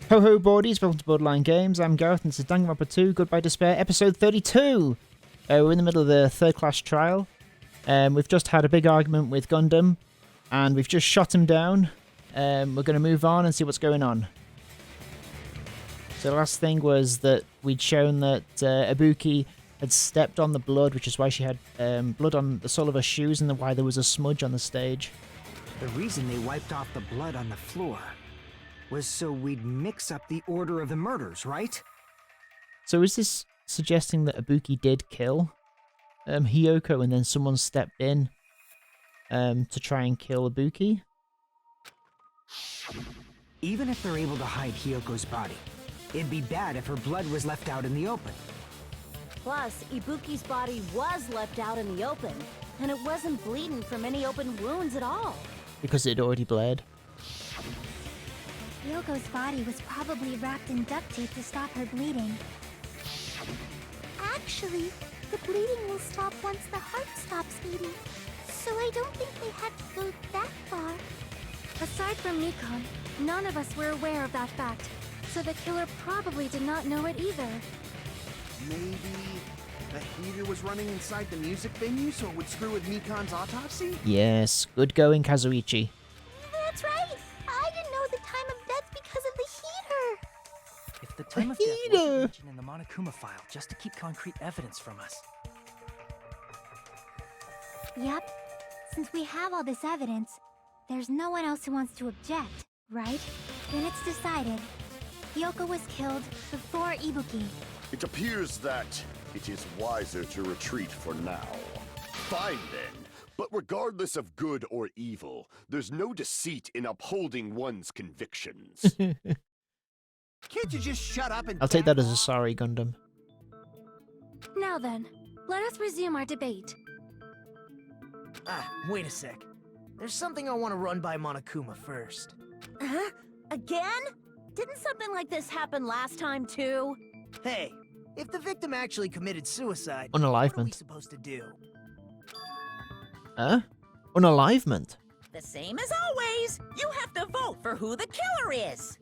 Ho ho boardies, welcome to Borderline Games. I'm Gareth and this is Danganronpa 2, Goodbye Despair, episode 32! We're in the middle of the third class trial. We've just had a big argument with Gundam, and we've just shot him down. We're going to move on and see what's going on. So the last thing was that we'd shown that Ibuki had stepped on the blood, which is why she had blood on the sole of her shoes and why there was a smudge on the stage. The reason they wiped off the blood on the floor was so we'd mix up the order of the murders, right? So is this suggesting that Ibuki did kill Hiyoko and then someone stepped in to try and kill Ibuki? Even if they're able to hide Hiyoko's body, it'd be bad if her blood was left out in the open. Plus, Ibuki's body was left out in the open, and it wasn't bleeding from any open wounds at all. Because it already bled. Yoko's body was probably wrapped in duct tape to stop her bleeding. Actually, the bleeding will stop once the heart stops beating. So I don't think they had to go that far. Aside from Nikon, none of us were aware of that fact, so the killer probably did not know it either. Maybe the heater was running inside the music venue so it would screw with Mikan's autopsy? Yes, good going, Kazuichi. That's right! I didn't know the time of death because of the heater! If the time of death heater! wasn't mentioned in the Monokuma file, just to keep concrete evidence from us. Yep. Since we have all this evidence, there's no one else who wants to object, right? Then it's decided. Yoko was killed before Ibuki. It appears that it is wiser to retreat for now. Fine then, but regardless of good or evil, there's no deceit in upholding one's convictions. Can't you just shut up and I'll take that as a sorry, Gundam. Now then, let us resume our debate. Wait a sec. There's something I want to run by Monokuma first. Huh? Again? Didn't something like this happen last time too? Hey, if the victim actually committed suicide, what are we Unalivement. supposed to do? Huh? Unalivement? The same as always. You have to vote for who the killer is.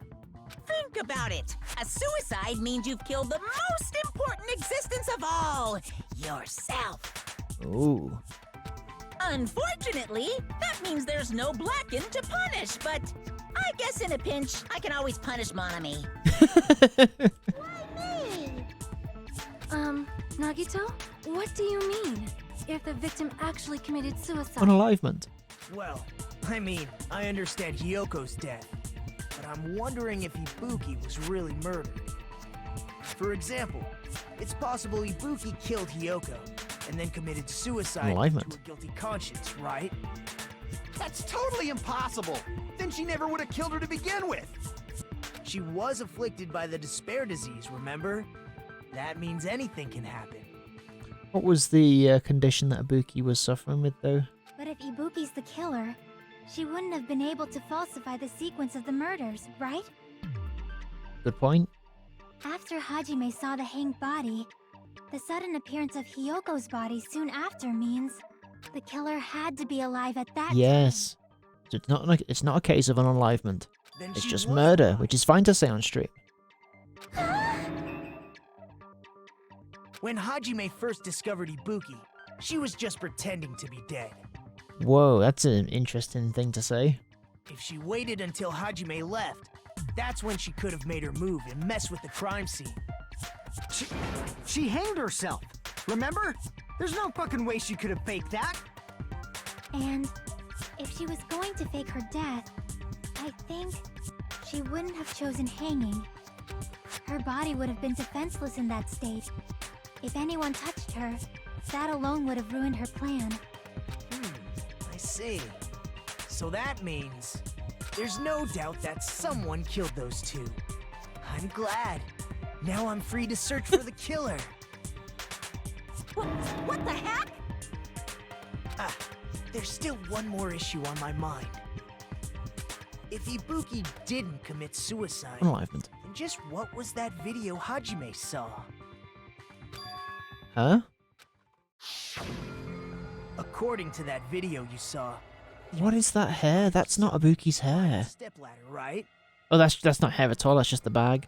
Think about it. A suicide means you've killed the most important existence of all, yourself. Ooh. Unfortunately, that means there's no Blacken to punish, but I guess in a pinch, I can always punish Monami. Nagito? What do you mean? If the victim actually committed suicide? Unalivement. Well, I mean, I understand Hiyoko's death, but I'm wondering if Ibuki was really murdered. For example, it's possible Ibuki killed Hiyoko and then committed suicide Unalivement. to a guilty conscience, right? That's totally impossible! Then she never would have killed her to begin with! She was afflicted by the despair disease, remember? That means anything can happen. What was the condition that Ibuki was suffering with, though? But if Ibuki's the killer, she wouldn't have been able to falsify the sequence of the murders, right? Good point. After Hajime saw the hanged body, the sudden appearance of Hiyoko's body soon after means the killer had to be alive at that Yes. So it's not a case of unalivement. Then It's she just was murder, alive. which is fine to say on stream. When Hajime first discovered Ibuki, she was just pretending to be dead. Whoa, that's an interesting thing to say. If she waited until Hajime left, that's when she could have made her move and mess with the crime scene. She hanged herself, remember? There's no fucking way she could have faked that! And if she was going to fake her death, I think she wouldn't have chosen hanging. Her body would have been defenseless in that state. If anyone touched her, that alone would have ruined her plan. I see. So that means there's no doubt that someone killed those two. I'm glad. Now I'm free to search for the killer. What the heck? There's still one more issue on my mind. If Ibuki didn't commit suicide, Unalivement. then just what was that video Hajime saw? Huh? According to that video you saw, What is that hair? That's not Ibuki's hair. stepladder, right? Oh, that's not hair at all. That's just the bag.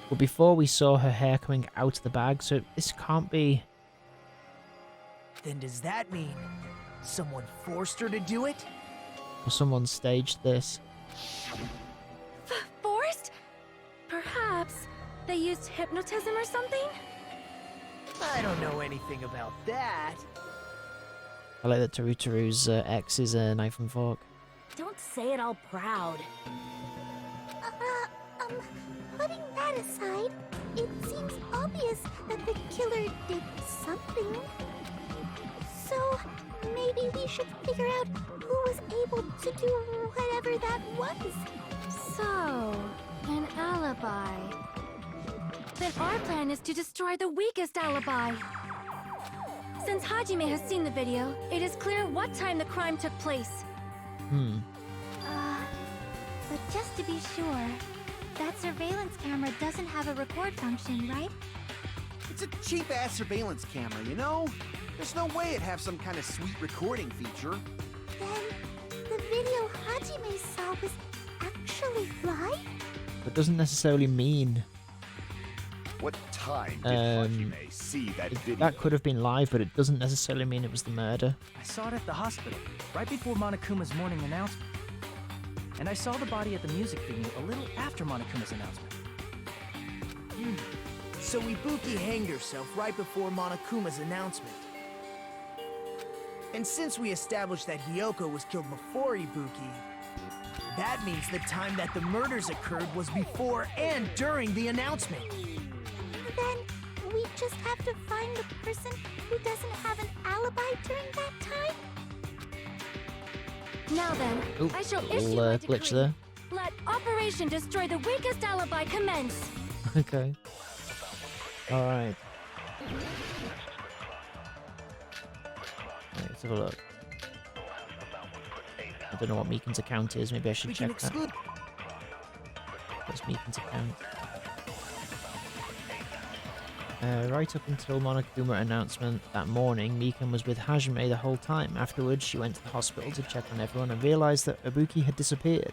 But before we saw her hair coming out of the bag, so this can't be. Then does that mean someone forced her to do it? Or someone staged this. Forced? Perhaps they used hypnotism or something? I don't know anything about that. I like that Taru's ex is a knife and fork. Don't say it all proud. Putting that aside, it seems obvious that the killer did something. So, maybe we should figure out who was able to do whatever that was. So, an alibi. Then our plan is to destroy the weakest alibi. Since Hajime has seen the video, it is clear what time the crime took place. But just to be sure, that surveillance camera doesn't have a record function, right? It's a cheap-ass surveillance camera, you know? There's no way it'd have some kind of sweet recording feature. Then, the video Hajime saw was actually live? But doesn't necessarily mean. What time did Hajime see that video? That could have been live, but it doesn't necessarily mean it was the murder. I saw it at the hospital, right before Monokuma's morning announcement. And I saw the body at the music venue a little after Monokuma's announcement. So Ibuki hanged herself right before Monokuma's announcement. And since we established that Hiyoko was killed before Ibuki, that means the time that the murders occurred was before and during the announcement. Then, we just have to find the person who doesn't have an alibi during that time? Now then, Oop, I shall little, issue my glitch decree. there. Let Operation Destroy the Weakest Alibi commence. Okay. Alright. Let's have a look. I don't know what Meekin's account is. Maybe I should We can check that. exclude. What's Meekin's account? Right up until Monokuma announcement that morning, Mikan was with Hajime the whole time. Afterwards, she went to the hospital to check on everyone and realized that Ibuki had disappeared.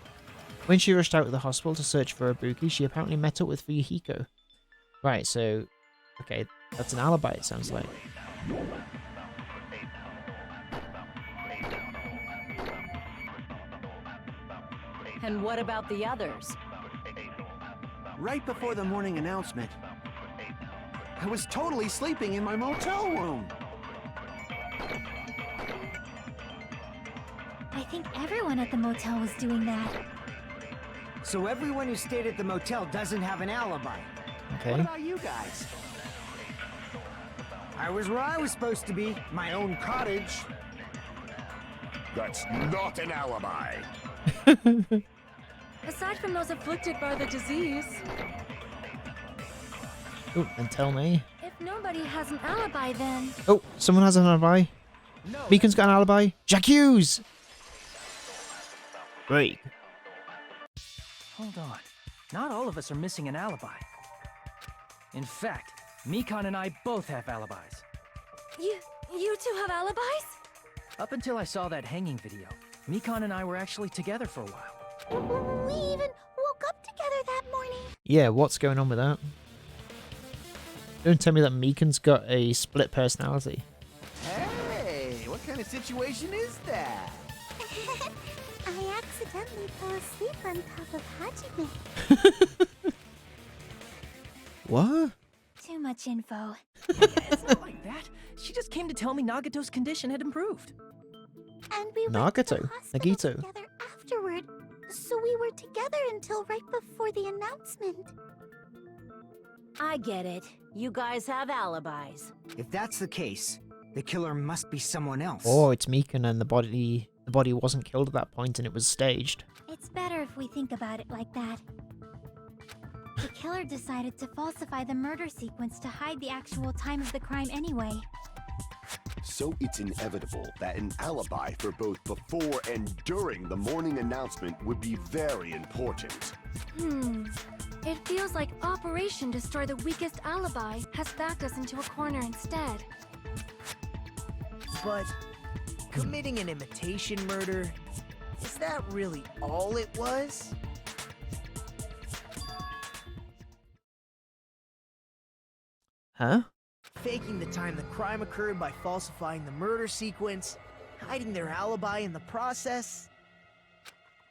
When she rushed out of the hospital to search for Ibuki, she apparently met up with Fuyuhiko. Right, so... Okay, that's an alibi, it sounds like. And what about the others? Right before the morning announcement, I was totally sleeping in my motel room. I think everyone at the motel was doing that. So everyone who stayed at the motel doesn't have an alibi. What Okay. about you guys? I was where I was supposed to be, my own cottage. That's not an alibi. Aside from those afflicted by the disease, Oh, and tell me. if nobody has an alibi then... Oh, someone has an alibi. No. Meekin's got an alibi. Jack Hughes! Great. Hold on. Not all of us are missing an alibi. In fact, Mikan and I both have alibis. You two have alibis? Up until I saw that hanging video, Mikan and I were actually together for a while. We even woke up together that morning. Yeah, what's going on with that? Don't tell me that Meekin's got a split personality. Hey, what kind of situation is that? I accidentally fell asleep on top of Hajime. What? Too much info. It's not like that. She just came to tell me Nagato's condition had improved. And we went to the Nagato. hospital Nagito. together afterward. So we were together until right before the announcement. I get it. You guys have alibis. If that's the case, the killer must be someone else. Or it's Meekin and the body wasn't killed at that point and it was staged. It's better if we think about it like that. The killer decided to falsify the murder sequence to hide the actual time of the crime anyway. So it's inevitable that an alibi for both before and during the morning announcement would be very important. It feels like Operation Destroy the Weakest Alibi has backed us into a corner instead. But committing an imitation murder, is that really all it was? Huh? Faking the time the crime occurred by falsifying the murder sequence, hiding their alibi in the process.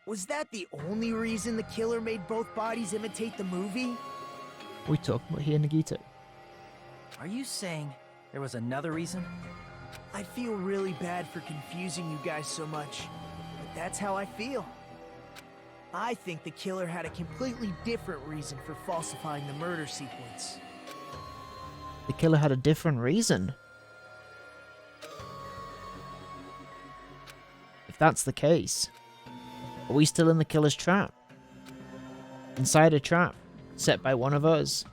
Was that the only reason the killer made both bodies imitate the movie? We talking about here, Nagito? Are you saying there was another reason? I feel really bad for confusing you guys so much, but that's how I feel. I think the killer had a completely different reason for falsifying the murder sequence. The killer had a different reason. If that's the case, are we still in the killer's trap? Inside a trap set by one of us?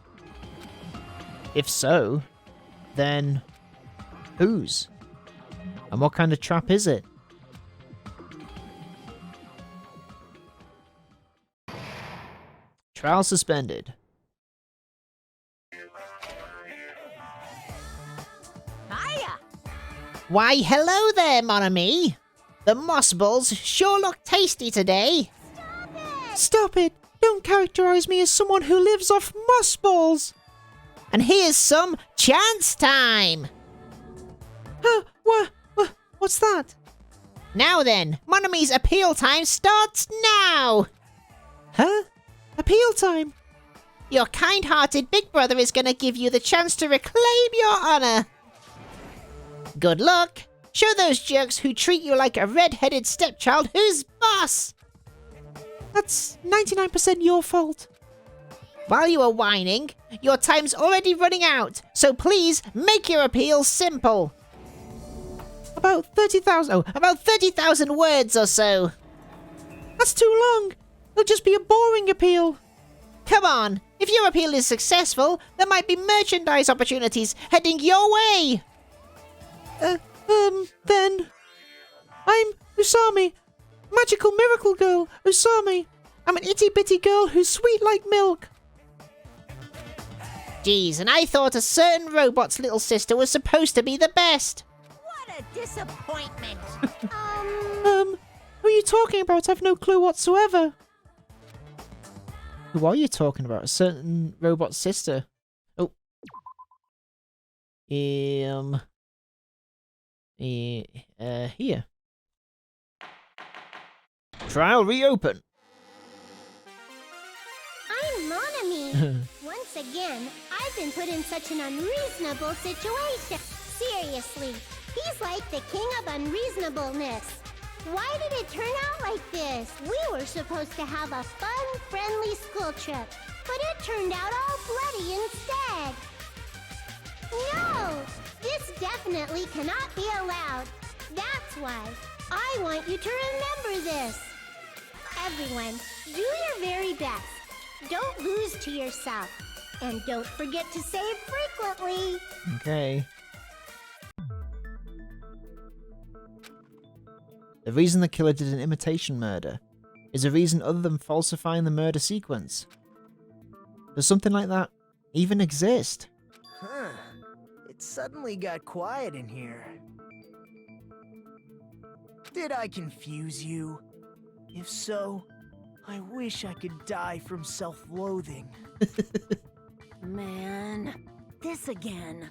If so, then whose? And what kind of trap is it? Trial suspended. Hiya! Why, hello there, mon ami. The moss balls sure look tasty today. Stop it! Don't characterize me as someone who lives off moss balls. And here's some chance time. Huh? What's that? Now then, mon ami's appeal time starts now. Huh? Appeal time? Your kind-hearted big brother is gonna give you the chance to reclaim your honor. Good luck. Show those jerks who treat you like a red-headed stepchild who's boss. That's 99% your fault. While you are whining, your time's already running out, so please make your appeal simple. About 30,000 words or so. That's too long. It'll just be a boring appeal. Come on, if your appeal is successful, there might be merchandise opportunities heading your way. Then... I'm Usami. Magical miracle girl, Usami. I'm an itty-bitty girl who's sweet like milk. Geez, and I thought a certain robot's little sister was supposed to be the best. What a disappointment! Who are you talking about? I've no clue whatsoever. Who are you talking about? A certain robot sister? Oh. Here. Trial reopen. I'm Monami. Once again, I've been put in such an unreasonable situation. Seriously, he's like the king of unreasonableness. Why did it turn out like this? We were supposed to have a fun, friendly school trip, but it turned out all bloody instead. No! This definitely cannot be allowed. That's why I want you to remember this. Everyone, do your very best. Don't lose to yourself. And don't forget to save frequently. Okay. The reason the killer did an imitation murder is a reason other than falsifying the murder sequence. Does something like that even exist? Huh. It suddenly got quiet in here. Did I confuse you? If so, I wish I could die from self-loathing. Man, this again.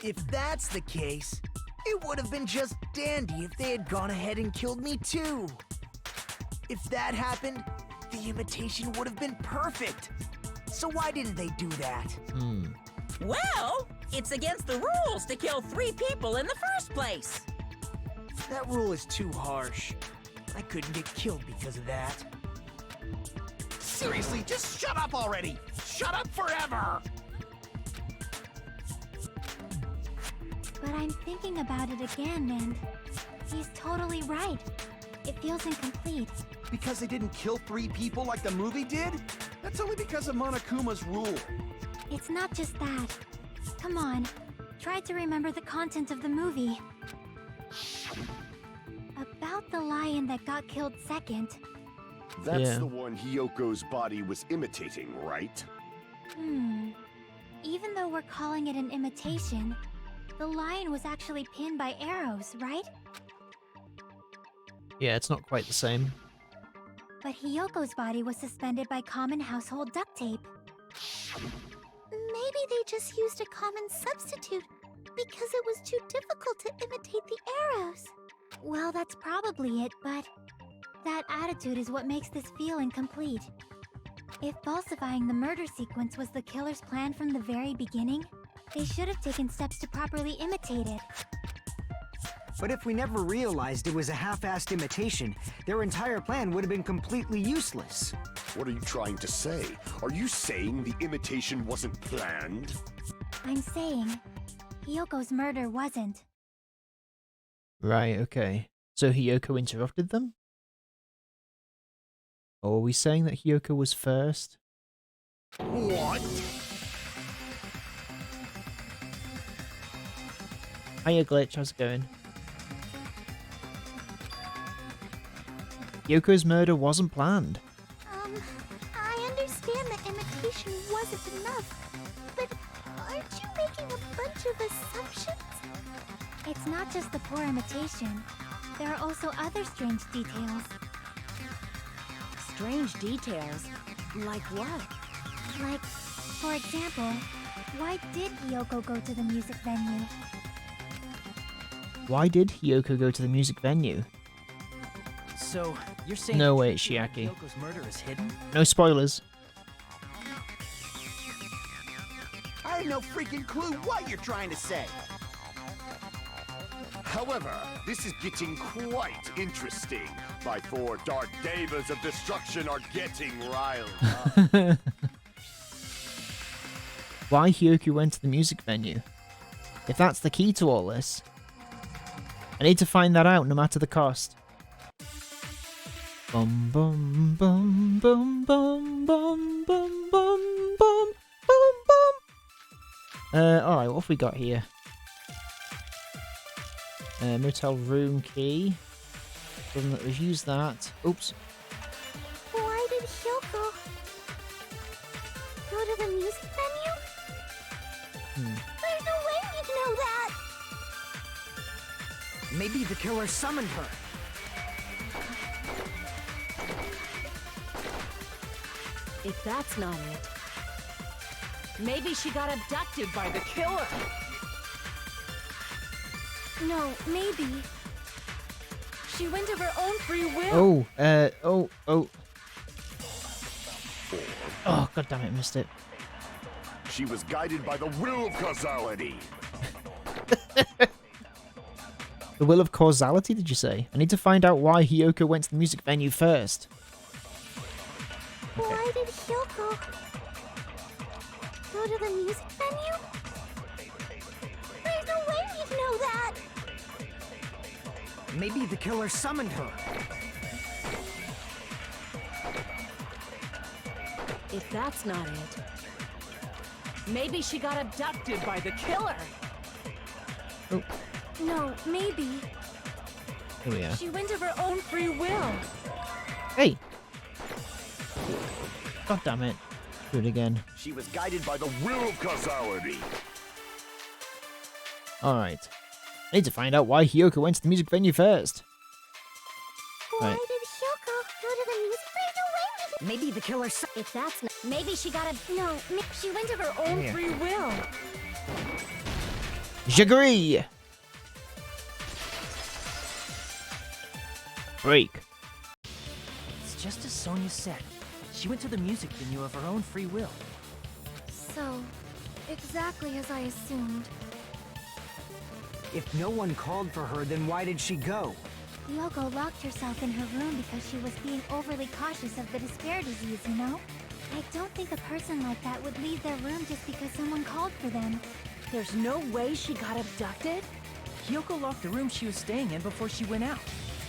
If that's the case, it would have been just dandy if they had gone ahead and killed me too. If that happened, the imitation would have been perfect. So why didn't they do that? Well, it's against the rules to kill 3 people in the first place. That rule is too harsh. I couldn't get killed because of that. Seriously, just shut up already! Shut up forever! But I'm thinking about it again, and he's totally right. It feels incomplete. Because they didn't kill 3 people like the movie did? That's only because of Monokuma's rule. It's not just that. Come on, try to remember the content of the movie. About the lion that got killed second. That's the one Hyoko's body was imitating, right? Even though we're calling it an imitation, the lion was actually pinned by arrows, right? Yeah, it's not quite the same. But Hyoko's body was suspended by common household duct tape. Maybe they just used a common substitute because it was too difficult to imitate the arrows. Well, that's probably it, but that attitude is what makes this feel incomplete. If falsifying the murder sequence was the killer's plan from the very beginning, they should have taken steps to properly imitate it. But if we never realized it was a half-assed imitation, their entire plan would have been completely useless. What are you trying to say? Are you saying the imitation wasn't planned? I'm saying, Hyoko's murder wasn't. Right, okay. So Hiyoko interrupted them? Or are we saying that Hiyoko was first? What? Hiya Glitch, how's it going? Hyoko's murder wasn't planned. I understand that imitation wasn't enough, but aren't you making a bunch of assumptions? It's not just the poor imitation. There are also other strange details. Strange details? Like what? Like, for example, why did Hiyoko go to the music venue? Why did Hiyoko go to the music venue? So, you're saying No way, Shiaki. Hyoko's murder is hidden? No spoilers. I have no freaking clue what you're trying to say. However, this is getting quite interesting. My 4 dark devas of destruction are getting riled up. Why Hiyoko went to the music venue? If that's the key to all this, I need to find that out no matter the cost. Bum bum bum bum bum bum bum bum bum bum bum. Alright, what have we got here? Motel room key. Doesn't let us use that. Oops. Why did Hyoko go to the music venue? There's no way we'd know that! Maybe the killer summoned her. If that's not it, maybe she got abducted by the killer. No, maybe. She went of her own free will. Oh, god damn it, missed it. She was guided by the will of causality. The will of causality, did you say? I need to find out why Hiyoko went to the music venue first. Why did Hyoko go to the music venue? There's no way we'd know that! Maybe the killer summoned her. If that's not it, maybe she got abducted by the killer. Oh, No, maybe. here we are. She went of her own free will. Hey! God damn it. Do it again. She was guided by the will of causality. Alright. I need to find out why Hiyoko went to the music venue first. Why Right. did Hyoko go to the music venue? There's no way we'd Maybe the killer If that's not, maybe she got a. No, she went of her own Yeah. free will. J'agree! Break. It's just as Sonia said. She went to the music venue of her own free will. So, exactly as I assumed. If no one called for her, then why did she go? Hyoko locked herself in her room because she was being overly cautious of the despair disease, you know? I don't think a person like that would leave their room just because someone called for them. There's no way she got abducted? Hiyoko locked the room she was staying in before she went out.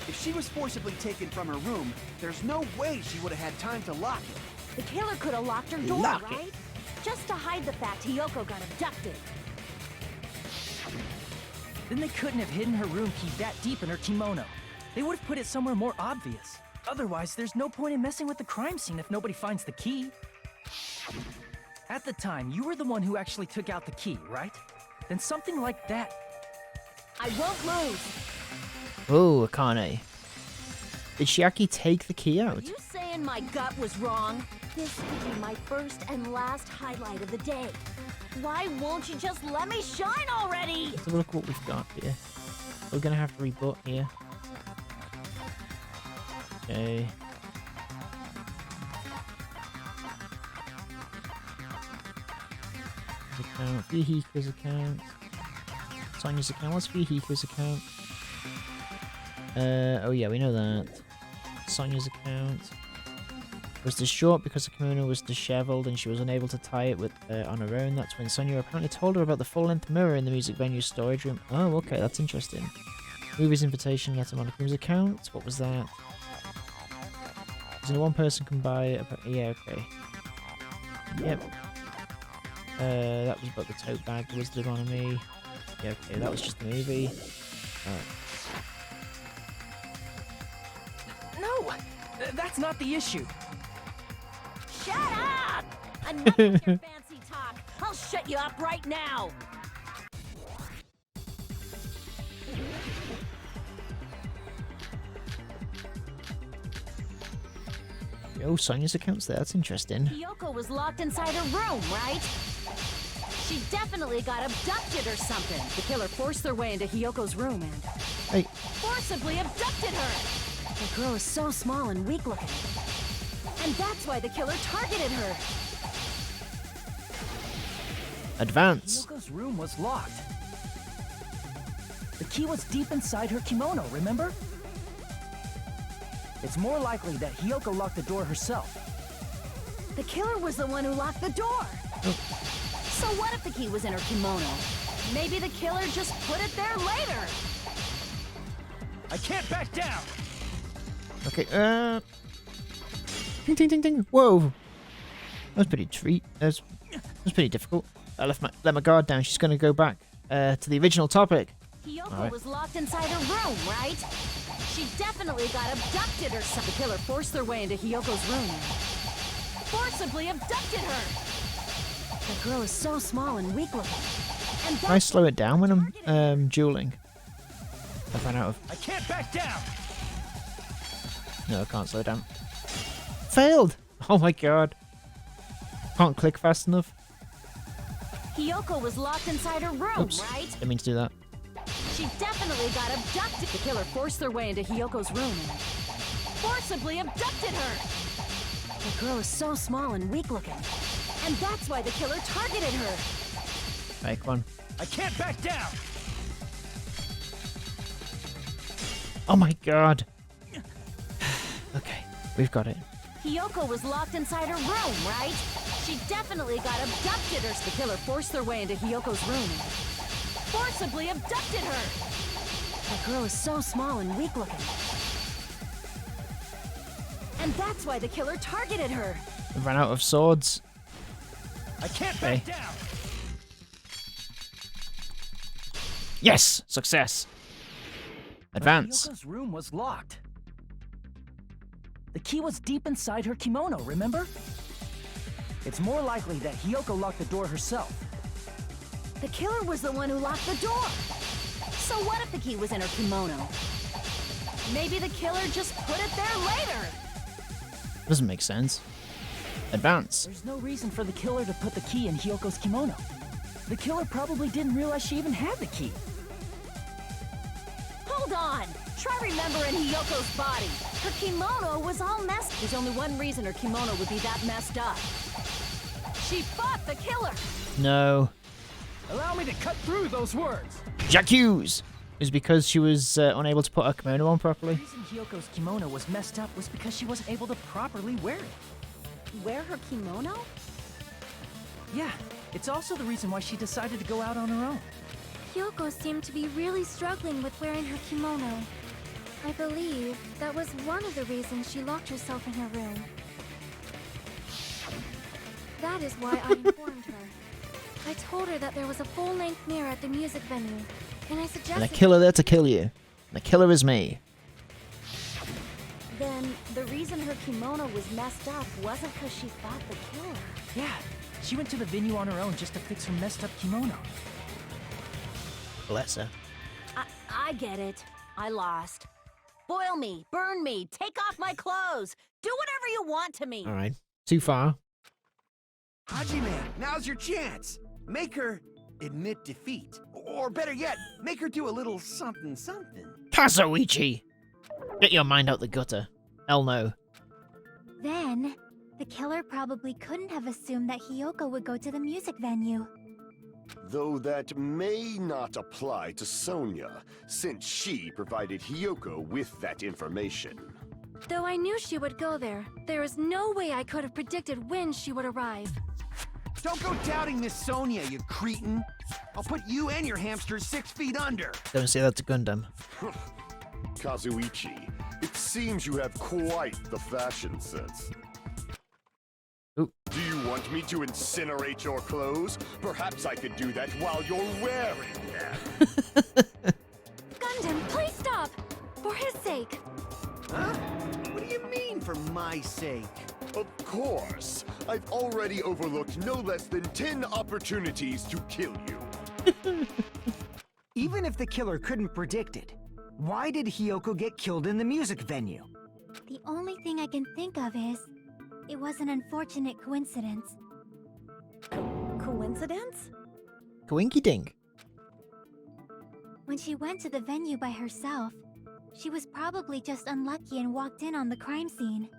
If she was forcibly taken from her room, there's no way she would have had time to lock it. The killer could have locked her door, Lock it. right? Just to hide the fact Hiyoko got abducted. Then they couldn't have hidden her room key that deep in her kimono. They would have put it somewhere more obvious. Otherwise, there's no point in messing with the crime scene if nobody finds the key. At the time, you were the one who actually took out the key, right? Then something like that. I won't lose. Oh, Akane. Did Shiaki take the key Are out? you saying my gut was wrong? This could be my first and last highlight of the day. Why won't you just let me shine already? Let's have a look what we've got here. We're gonna have to reboot here. Okay. Account, Vihika's account. Sonya's account. What's Vihika's account? Oh yeah, we know that. Sonya's account was distraught because the kimono was disheveled and she was unable to tie it with on her own. That's when Sonya apparently told her about the full-length mirror in the music venue storage room. Oh, okay, that's interesting. Movie's invitation letter on Akuma's account. What was that? Only one person can buy it. Yeah, okay. Yep. That was about the tote bag. Was the on me? Yeah, okay, that was just the movie. No, that's not the issue. Shut up! Enough with your fancy talk. I'll shut you up right now. Oh, Sonya's account's there. That's interesting. Hiyoko was locked inside her room, right? She definitely got abducted or something. The killer forced their way into Hiyoko's room and Hey, Forcibly abducted her. the girl is so small and weak looking. And that's why the killer targeted her. advance. Hiyoko's room was locked. The key was deep inside her kimono, remember? It's more likely that Hiyoko locked the door herself. The killer was the one who locked the door. So what if the key was in her kimono? Maybe the killer just put it there later. I can't back down! Okay, Ding, ding, ding, ding. Whoa. That was pretty That was pretty difficult. I let my guard down. She's going to go back to the original topic. Hiyoko was locked inside her room, right? She definitely got abducted or something. The killer forced their way into Hiyoko's room and Forcibly abducted her. the girl is so small and weak looking. And Can I slow it down when I'm dueling? I ran out of... I can't back down! No, I can't slow down. Failed! Oh my god. Can't click fast enough. Hiyoko was locked inside her room, Oops. right? Didn't mean to do that. She definitely got abducted. The killer forced their way into Hiyoko's room and Forcibly abducted her. the girl is so small and weak looking. And that's why the killer targeted her. Right, come on. I can't back down! Oh my god. Okay, we've got it. Hiyoko was locked inside her room, right? She definitely got abducted or The killer forced their way into Hiyoko's room and forcibly abducted her. the girl is so small and weak looking. And that's why the killer targeted her. We ran out of swords. I can't Okay. back down! Yes! Success! Advance. Hiyoko's room was locked. The key was deep inside her kimono, remember? It's more likely that Hiyoko locked the door herself. The killer was the one who locked the door. So what if the key was in her kimono? Maybe the killer just put it there later. Doesn't make sense. Advance. There's no reason for the killer to put the key in Hiyoko's kimono. The killer probably didn't realize she even had the key. Hold on. Try remembering Hiyoko's body. Her kimono was all messed. There's only one reason her kimono would be that messed up. She fought the killer. No. Allow me to cut through those words! J'accuse! It was because she was unable to put her kimono on The properly. reason Hiyoko's kimono was messed up was because she wasn't able to properly wear it. Wear her kimono? Yeah, it's also the reason why she decided to go out on her own. Kyoko seemed to be really struggling with wearing her kimono. I believe that was one of the reasons she locked herself in her room. That is why I informed her. I told her that there was a full-length mirror at the music venue, and I And suggested... a killer there to kill you. And the killer is me. Then the reason her kimono was messed up wasn't because she fought the killer. Yeah, she went to the venue on her own just to fix her messed up kimono. Bless her. I get it. I lost. Boil me, burn me, take off my clothes. Do whatever you want to me. Alright. Too far. Hajime, now's your chance. Make her admit defeat. Or better yet, make her do a little something something. Kazuichi! Get your mind out the gutter. Hell no. Then, the killer probably couldn't have assumed that Hiyoko would go to the music venue. Though that may not apply to Sonia, since she provided Hiyoko with that information. Though I knew she would go there, there is no way I could have predicted when she would arrive. Don't go doubting Miss Sonia, you cretin. I'll put you and your hamsters 6 feet under. Don't say that to Gundam. Kazuichi, it seems you have quite the fashion sense. Ooh. Do you want me to incinerate your clothes? Perhaps I could do that while you're wearing them. Gundam, please stop! For his sake. Huh? What do you mean, for my sake? Of course. I've already overlooked no less than 10 opportunities to kill you. Even if the killer couldn't predict it, why did Hiyoko get killed in the music venue? The only thing I can think of is, it was an unfortunate coincidence. Coincidence? Coinky dink. When she went to the venue by herself, she was probably just unlucky and walked in on the crime scene.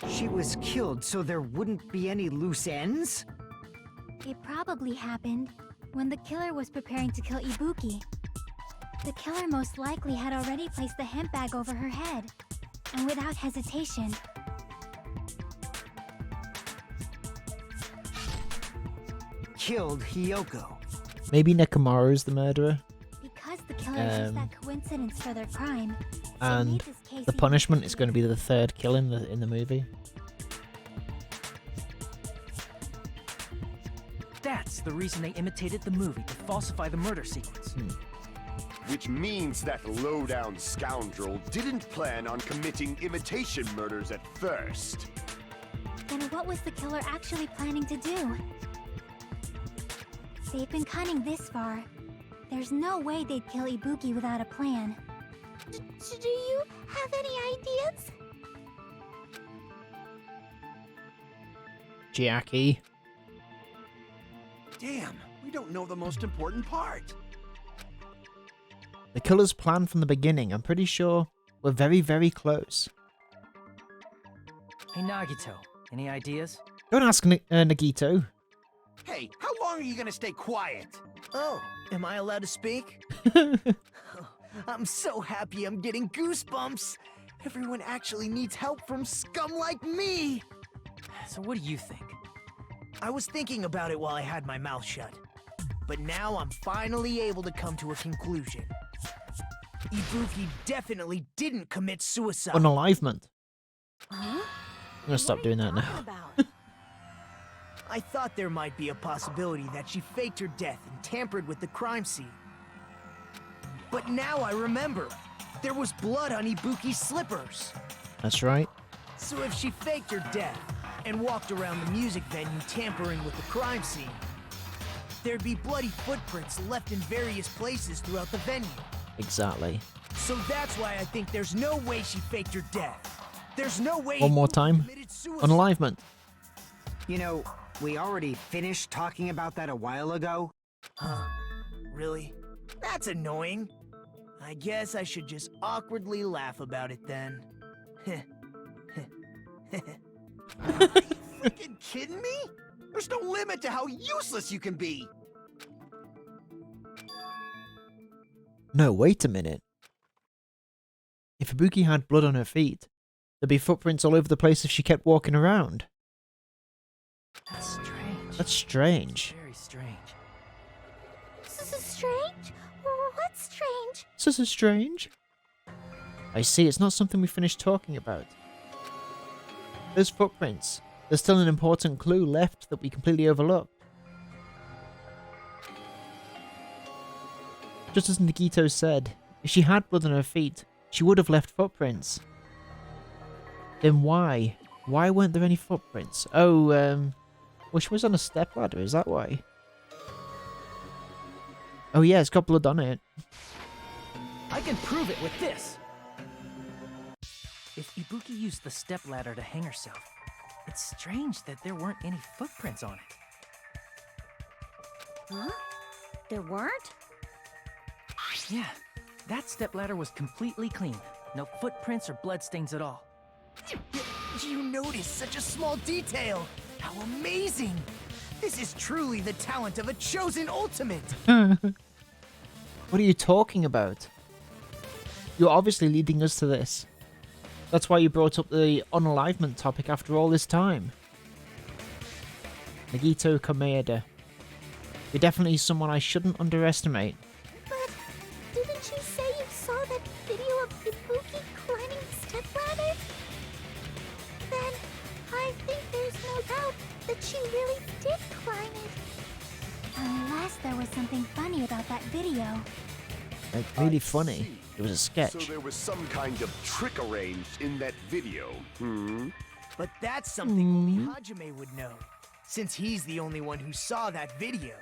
She was killed so there wouldn't be any loose ends? It probably happened when the killer was preparing to kill Ibuki. The killer most likely had already placed the hemp bag over her head, and without hesitation, killed Hiyoko. Maybe Nekomaru's the murderer. because the killer used that coincidence for their crime. They And made this case the even punishment is easier. going to be the third kill in the movie. That's the reason they imitated the movie to falsify the murder sequence. Which means that low-down scoundrel didn't plan on committing imitation murders at first. Then what was the killer actually planning to do? They've been cunning this far. There's no way they'd kill Ibuki without a plan. Do you have any ideas? Jackie. Damn, we don't know the most important part. The killer's plan from the beginning, I'm pretty sure we're very, very close. Hey Nagito, any ideas? Don't ask Nagito. Hey, how long are you gonna stay quiet? Oh, am I allowed to speak? I'm so happy I'm getting goosebumps. Everyone actually needs help from scum like me. So what do you think? I was thinking about it while I had my mouth shut. But now I'm finally able to come to a conclusion. Ibuki definitely didn't commit suicide. Unalivement. Huh? I'm gonna stop doing that now. About? I thought there might be a possibility that she faked her death and tampered with the crime scene. But now I remember. There was blood on Ibuki's slippers. That's right. So if she faked her death and walked around the music venue tampering with the crime scene, there'd be bloody footprints left in various places throughout the venue. Exactly. So that's why I think there's no way she faked her death. There's no way One more Ibuki time. committed suicide. Unalivement. You know, we already finished talking about that a while ago. Huh? Really? That's annoying. I guess I should just awkwardly laugh about it then. Are you freaking kidding me? There's no limit to how useless you can be. No, wait a minute. If Ibuki had blood on her feet, there'd be footprints all over the place if she kept walking around. That's strange. That's strange. Very strange. This is strange? What's strange? This is strange. I see, it's not something we finished talking about. Those footprints. There's still an important clue left that we completely overlooked. Just as Nagito said, if she had blood on her feet, she would have left footprints. Then why? Why weren't there any footprints? Oh, well, she was on a stepladder, is that why? Oh yeah, it's got blood on it. I can prove it with this! If Ibuki used the stepladder to hang herself, it's strange that there weren't any footprints on it. Huh? There weren't? Yeah, that stepladder was completely clean. No footprints or bloodstains at all. You noticed such a small detail! How amazing! This is truly the talent of a chosen ultimate! What are you talking about? You're obviously leading us to this. That's why you brought up the unalivement topic after all this time. Nagito Komeeda. You're definitely someone I shouldn't underestimate. But didn't you say you saw that video of Ibuki climbing the stepladder? Then I think there's no doubt that she really did climb it. Unless there was something funny about that video. Like, really funny. It was a sketch. So there was some kind of trick arranged in that video, But that's something only Hajime would know, since he's the only one who saw that video.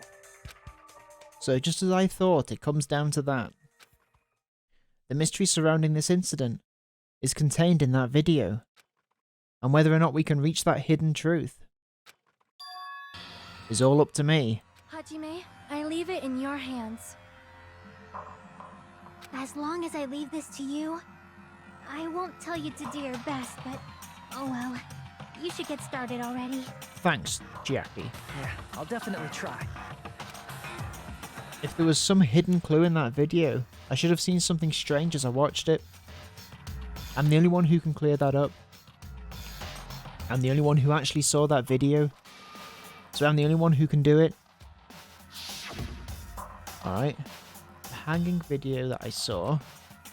So just as I thought, it comes down to that. The mystery surrounding this incident is contained in that video, and whether or not we can reach that hidden truth is all up to me. Hajime, I leave it in your hands. As long as I leave this to you, I won't tell you to do your best, but oh well. You should get started already. Thanks, Jackie. Yeah, I'll definitely try. If there was some hidden clue in that video, I should have seen something strange as I watched it. I'm the only one who can clear that up. I'm the only one who actually saw that video. So I'm the only one who can do it. Alright. The hanging video that I saw.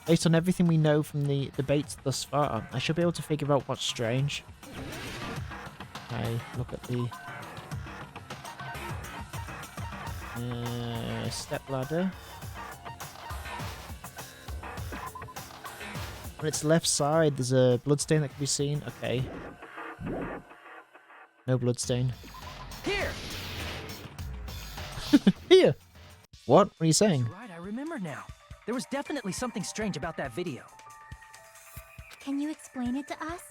Based on everything we know from the debates thus far, I should be able to figure out what's strange. Okay, look at the stepladder. On its left side, there's a bloodstain that can be seen. Okay. No bloodstain. Here! Here! What? What are you saying? Right, I remember now. There was definitely something strange about that video. Can you explain it to us?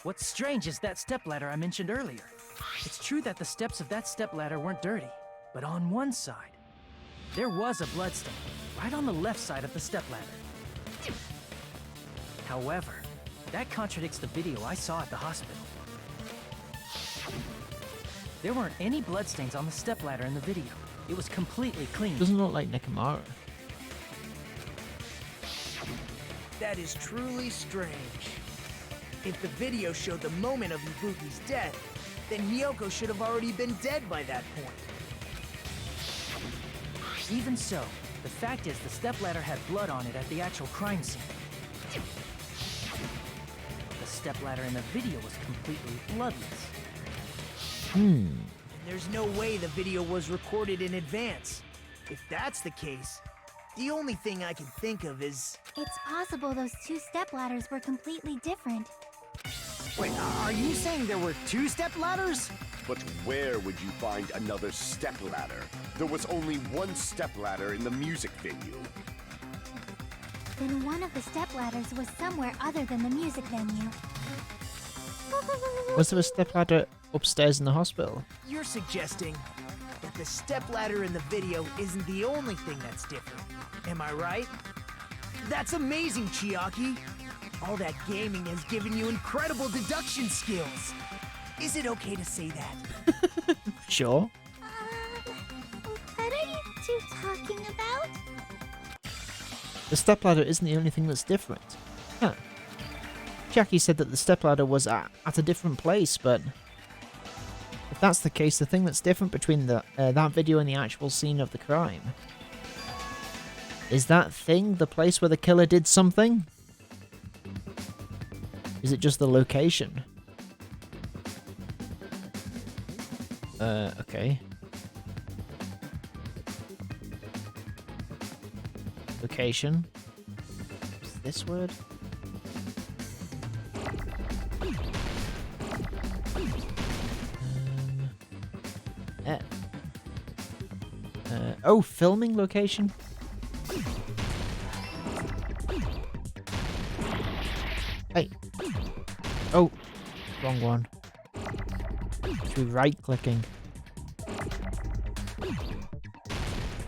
What's strange is that stepladder I mentioned earlier. It's true that the steps of that stepladder weren't dirty, but on one side, there was a bloodstain, right on the left side of the stepladder. However, that contradicts the video I saw at the hospital. There weren't any bloodstains on the stepladder in the video. It was completely clean. Doesn't look like Nekomara. That is truly strange. If the video showed the moment of Ibuki's death, then Hiyoko should have already been dead by that point. Even so, the fact is the stepladder had blood on it at the actual crime scene. The stepladder in the video was completely bloodless. There's no way the video was recorded in advance. If that's the case, the only thing I can think of is... It's possible those two stepladders were completely different. Wait, are you saying there were two stepladders? But where would you find another stepladder? There was only one stepladder in the music venue. Then one of the stepladders was somewhere other than the music venue. Was there a stepladder upstairs in the hospital? You're suggesting that the stepladder in the video isn't the only thing that's different. Am I right? That's amazing, Chiaki! All that gaming has given you incredible deduction skills. Is it okay to say that? Sure. What are you two talking about? The stepladder isn't the only thing that's different. Huh. Jackie said that the stepladder was at a different place, but if that's the case, the thing that's different between that video and the actual scene of the crime is that thing the place where the killer did something? Is it just the location? Okay. Location. What's this word? Oh, filming location? Hey. Oh, wrong one. Through right-clicking.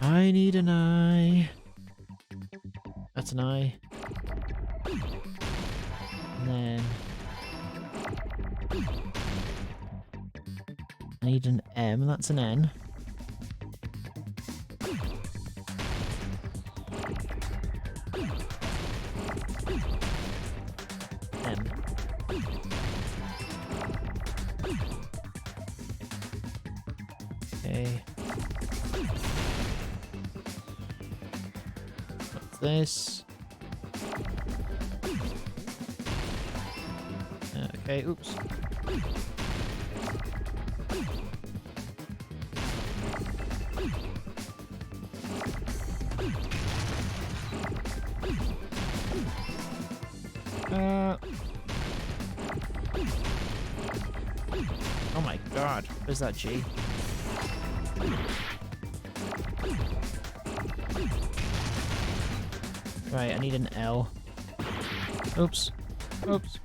I need an eye. That's an eye. And then I need an M, that's an N. M. Okay. What's this? Okay, oops. Oh my god, where's that G? Right, I need an L. Oops. Oops.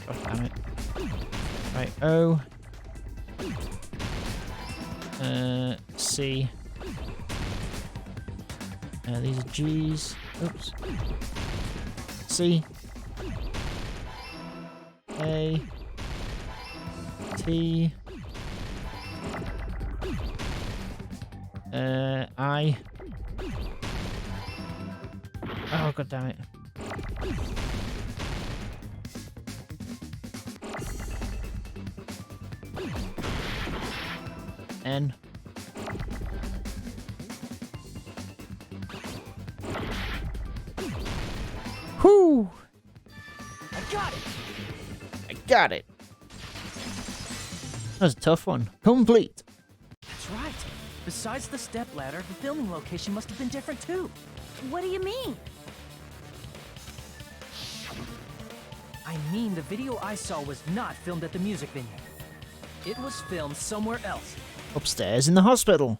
God damn it. Right, O. C. These are G's. Oops. C. A. T. I. Oh, god damn it. N. Whoo! I got it! I got it. That was a tough one. Complete. That's right. Besides the stepladder, the filming location must have been different too. What do you mean? I mean, the video I saw was not filmed at the music venue. It was filmed somewhere else. Upstairs in the hospital.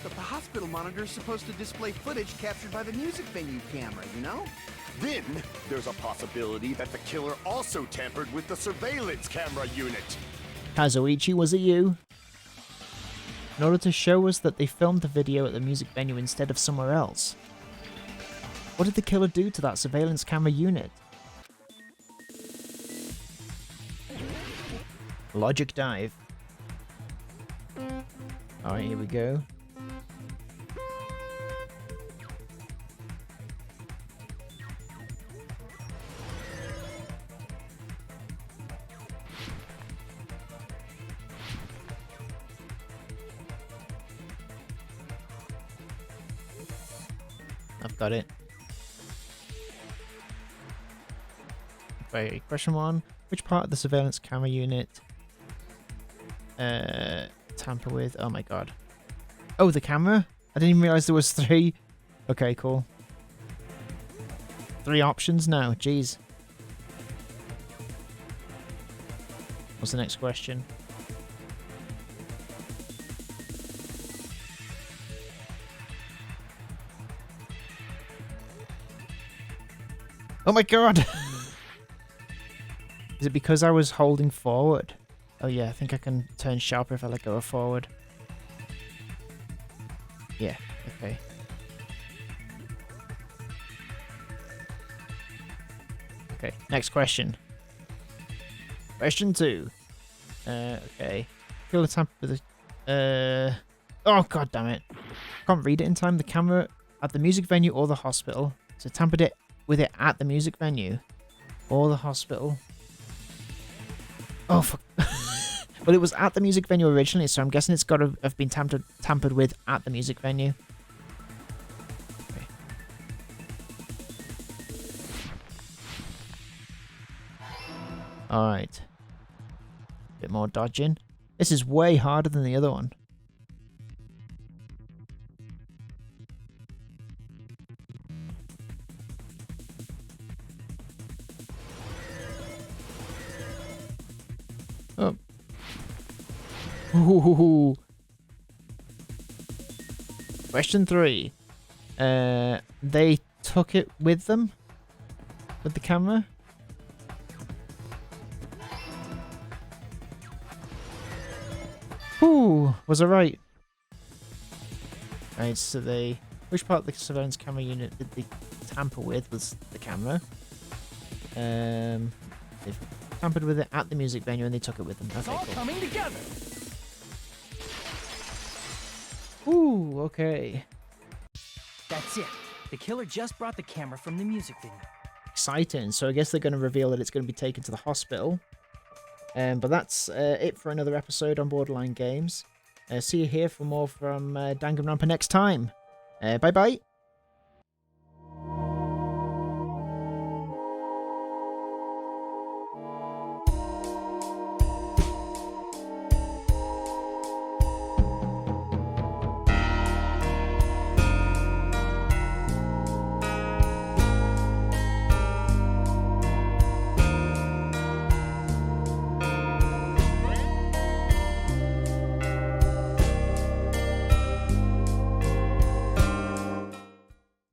But the hospital monitor is supposed to display footage captured by the music venue camera, you know? Then, there's a possibility that the killer also tampered with the surveillance camera unit. Kazuichi, was it you? In order to show us that they filmed the video at the music venue instead of somewhere else. What did the killer do to that surveillance camera unit? Logic dive. Alright, here we go. I've got it. Wait, question one. Which part of the surveillance camera unit tamper with? Oh my god. Oh, the camera? I didn't even realize there was 3. Okay, cool. 3 options now. Jeez. What's the next question? Oh my god! Is it because I was holding forward? Oh yeah, I think I can turn sharper if I let go of forward. Yeah, okay. Okay, next question. Question 2. Okay. Kill the tamper with the... Oh god damn it. Can't read it in time. The camera at the music venue or the hospital. So tampered it with it at the music venue or the hospital. Oh fuck. Well, it was at the music venue originally, so I'm guessing it's got to have been tampered with at the music venue. Okay. Alright. Bit more dodging. This is way harder than the other one. Oh. Ooh. Question 3. They took it with them? With the camera? Was I right? Right, so which part of the surveillance camera unit did they tamper with was the camera. They've tampered with it at the music venue and they took it with them. It's Okay, all cool. coming together. Ooh, okay. That's it. The killer just brought the camera from the music video. Exciting. So I guess they're going to reveal that it's going to be taken to the hospital. But that's it for another episode on Borderline Games. See you here for more from Danganronpa next time. Bye-bye.